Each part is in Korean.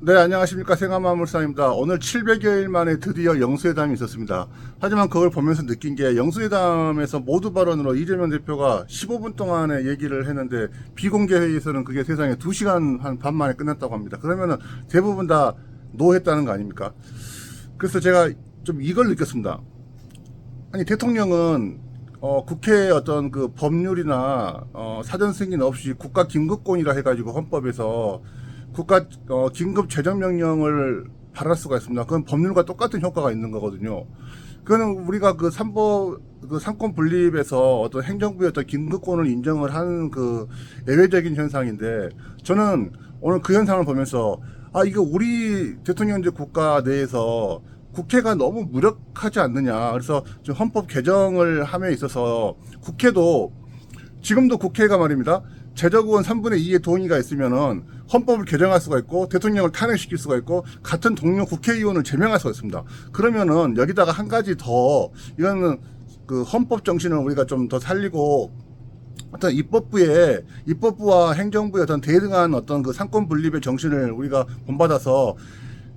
네, 안녕하십니까. 생활마물상입니다. 오늘 700여일 만에 드디어 영수회담이 있었습니다. 하지만 그걸 보면서 느낀 게 영수회담에서 모두 발언으로 이재명 대표가 15분 동안의 얘기를 했는데 비공개 회의에서는 그게 세상에 2시간 한 반 만에 끝났다고 합니다. 그러면은 대부분 다 노했다는 거 아닙니까? 그래서 제가 좀 이걸 느꼈습니다. 아니, 대통령은 국회의 어떤 그 법률이나 사전 승인 없이 국가 긴급권이라 해가지고 헌법에서 국가 긴급 재정 명령을 발할 수가 있습니다. 그건 법률과 똑같은 효과가 있는 거거든요. 그거는 우리가 그 상권 분립에서 어떤 행정부의 어떤 긴급권을 인정을 하는 그 예외적인 현상인데, 저는 오늘 그 현상을 보면서 이거 우리 대통령제 국가 내에서 국회가 너무 무력하지 않느냐. 그래서 좀 헌법 개정을 함에 있어서 국회도, 지금도 국회가 말입니다, 제적의원 3분의 2의 동의가 있으면은 헌법을 개정할 수가 있고 대통령을 탄핵시킬 수가 있고 같은 동료 국회의원을 제명할 수가 있습니다. 그러면은 여기다가 한 가지 더, 이거는 그 헌법 정신을 우리가 좀 더 살리고 어떤 입법부와 행정부의 어떤 대등한 어떤 그 상권 분립의 정신을 우리가 본받아서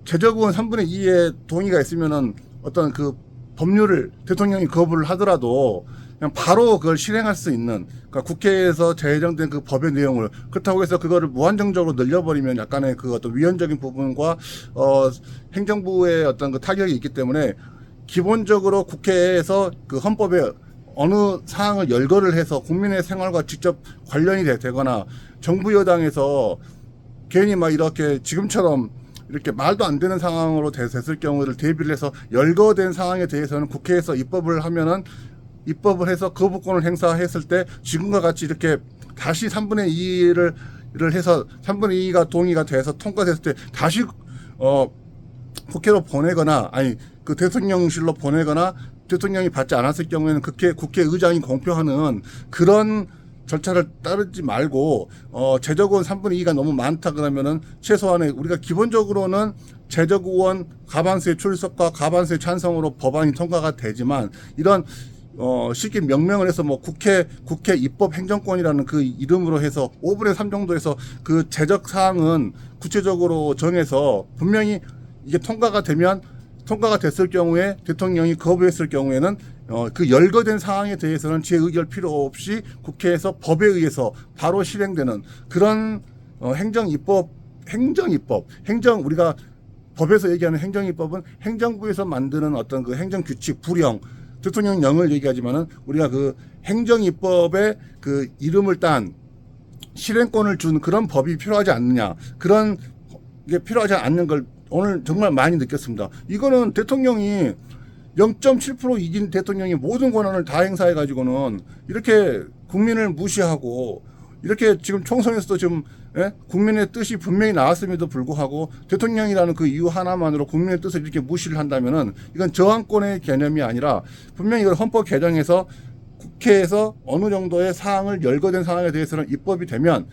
제적의원 3분의 2의 동의가 있으면은 어떤 그 법률을 대통령이 거부를 하더라도 그냥 바로 그걸 실행할 수 있는, 그러니까 국회에서 제정된 그 법의 내용을, 그렇다고 해서 그거를 무한정적으로 늘려버리면 약간의 그 어떤 위헌적인 부분과 행정부의 어떤 그 타격이 있기 때문에 기본적으로 국회에서 그 헌법에 어느 사항을 열거를 해서 국민의 생활과 직접 관련이 되거나 정부 여당에서 괜히 막 이렇게 지금처럼 이렇게 말도 안 되는 상황으로 됐을 경우를 대비를 해서 열거된 상황에 대해서는 국회에서 입법을 해서 거부권을 행사했을 때 지금과 같이 이렇게 다시 3분의 2를 해서 3분의 2가 동의가 돼서 통과됐을 때 다시 국회로 보내거나, 아니 그 대통령실로 보내거나 대통령이 받지 않았을 경우에는 국회의장이 공표하는 그런 절차를 따르지 말고 제적의원 3분의 2가 너무 많다 그러면은 최소한의 우리가 기본적으로는 제적의원 과반수의 출석과 과반수의 찬성으로 법안이 통과가 되지만, 이런 쉽게 명명을 해서 뭐 국회 입법 행정권이라는 그 이름으로 해서 5분의 3 정도 해서 그 제적 사항은 구체적으로 정해서 분명히 이게 통과가 됐을 경우에 대통령이 거부했을 경우에는 그 열거된 사항에 대해서는 재의결 필요 없이 국회에서 법에 의해서 바로 실행되는 그런 우리가 법에서 얘기하는 행정입법은 행정부에서 만드는 어떤 그 행정규칙, 부령, 대통령령을 얘기하지만은 우리가 그 행정입법의 그 이름을 딴 실행권을 준 그런 법이 필요하지 않느냐, 그런 게 필요하지 않는 걸 오늘 정말 많이 느꼈습니다. 이거는 대통령이 0.7% 이긴 대통령이 모든 권한을 다 행사해 가지고는 이렇게 국민을 무시하고, 이렇게 지금 총선에서도 지금 국민의 뜻이 분명히 나왔음에도 불구하고 대통령이라는 그 이유 하나만으로 국민의 뜻을 이렇게 무시를 한다면은 이건 저항권의 개념이 아니라 분명히 이걸 헌법 개정해서 국회에서 어느 정도의 사항을 열거된 사항에 대해서는 입법이 되면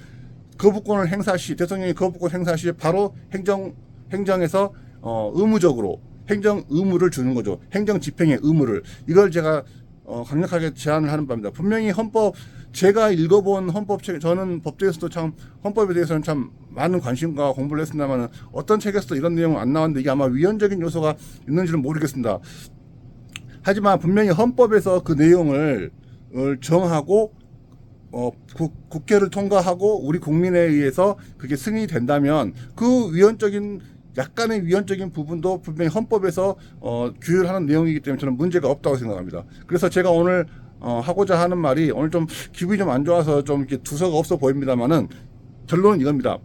거부권을 행사 시, 대통령이 거부권 행사 시 바로 행정에서 의무적으로 행정 의무를 주는 거죠. 행정 집행의 의무를. 이걸 제가 강력하게 제안을 하는 바입니다. 분명히 제가 읽어본 헌법책, 저는 법대에서도 참 헌법에 대해서는 참 많은 관심과 공부를 했습니다만 어떤 책에서도 이런 내용은 안 나왔는데 이게 아마 위헌적인 요소가 있는지는 모르겠습니다. 하지만 분명히 헌법에서 그 내용을 정하고 국회를 통과하고 우리 국민에 의해서 그게 승인이 된다면 그 약간의 위헌적인 부분도 분명히 헌법에서 규율하는 내용이기 때문에 저는 문제가 없다고 생각합니다. 그래서 제가 오늘 하고자 하는 말이, 오늘 좀 기분이 좀 안 좋아서 좀 이렇게 두서가 없어 보입니다만은 결론은 이겁니다.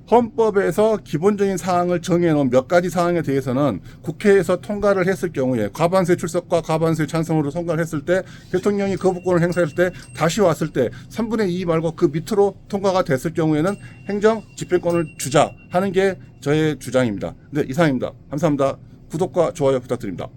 헌법에서 기본적인 사항을 정해놓은 몇 가지 사항에 대해서는 국회에서 통과를 했을 경우에 과반수의 출석과 과반수의 찬성으로 통과를 했을 때 대통령이 거부권을 행사했을 때 다시 왔을 때 3분의 2 말고 그 밑으로 통과가 됐을 경우에는 행정 집행권을 주자 하는 게 저의 주장입니다. 네, 이상입니다. 감사합니다. 구독과 좋아요 부탁드립니다.